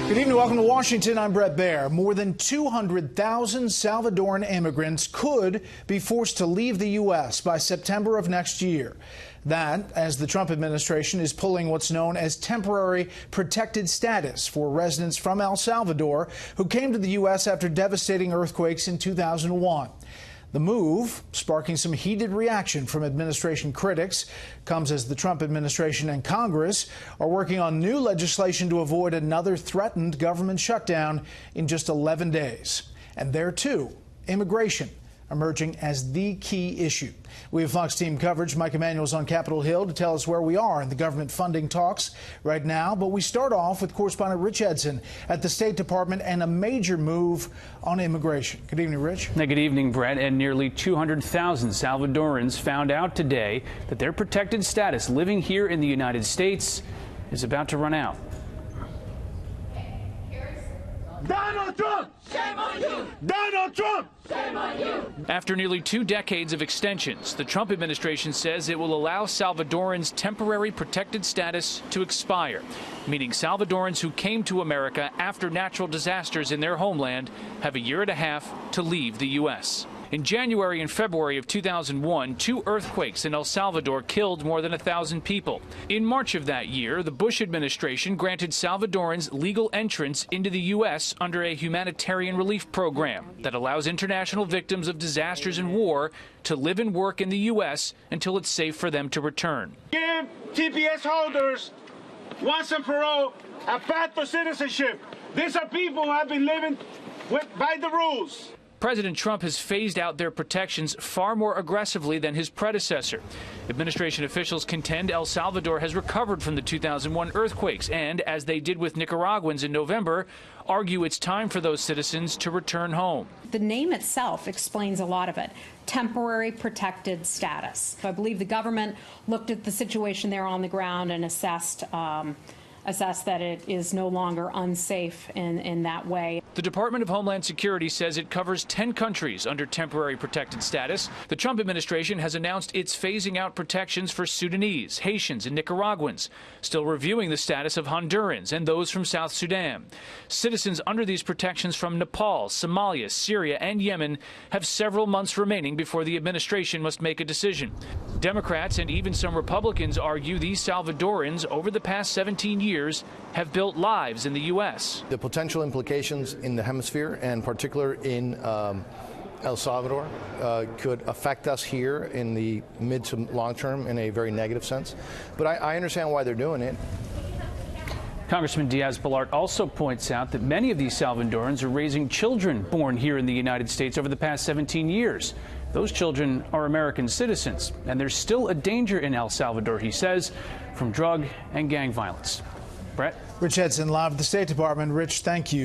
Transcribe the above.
Good evening. Welcome to Washington. I'm Brett Baer. More than 200,000 Salvadoran immigrants could be forced to leave the U.S. by September of next year. That, as the Trump administration is pulling what's known as temporary protected status for residents from El Salvador who came to the U.S. after devastating earthquakes in 2001. The move, sparking some heated reaction from administration critics, comes as the Trump administration and Congress are working on new legislation to avoid another threatened government shutdown in just 11 days. And there, too, immigration emerging as the key issue. We have Fox team coverage. Mike Emanuel's on Capitol Hill to tell us where we are in the government funding talks right now. But we start off with correspondent Rich Edson at the State Department and a major move on immigration. Good evening, Rich. Good evening, Brett. And nearly 200,000 Salvadorans found out today that their protected status living here in the United States is about to run out. Donald Trump! Shame on you! Donald Trump! Shame on you! After nearly 2 decades of extensions, the Trump administration says it will allow Salvadorans temporary protected status to expire, meaning Salvadorans who came to America after natural disasters in their homeland have a year and a half to leave the U.S. In January and February of 2001, 2 earthquakes in El Salvador killed more than 1,000 people. In March of that year, the Bush administration granted Salvadorans legal entrance into the U.S. under a humanitarian relief program that allows international victims of disasters and war to live and work in the U.S. until it's safe for them to return. Give TPS holders, once and for all, a path to citizenship. These are people who have been living by the rules. President Trump has phased out their protections far more aggressively than his predecessor. Administration officials contend El Salvador has recovered from the 2001 earthquakes and, as they did with Nicaraguans in November, argue it's time for those citizens to return home. The name itself explains a lot of it. Temporary protected status. I believe the government looked at the situation there on the ground and assessed that it is no longer unsafe in that way. The Department of Homeland Security says it covers 10 countries under temporary protected status. The Trump administration has announced it's phasing out protections for Sudanese, Haitians, and Nicaraguans, still reviewing the status of Hondurans and those from South Sudan. Citizens under these protections from Nepal, Somalia, Syria, and Yemen have several months remaining before the administration must make a decision. Democrats and even some Republicans argue these Salvadorans over the past 17 years have built lives in the U.S. The potential implications in the hemisphere, and particular in El Salvador, could affect us here in the mid to long term in a very negative sense. But I understand why they're doing it. Congressman Diaz-Balart also points out that many of these Salvadorans are raising children born here in the United States over the past 17 years. Those children are American citizens, and there's still a danger in El Salvador, he says, from drug and gang violence. Brett? Rich Edson, live at the State Department. Rich, thank you.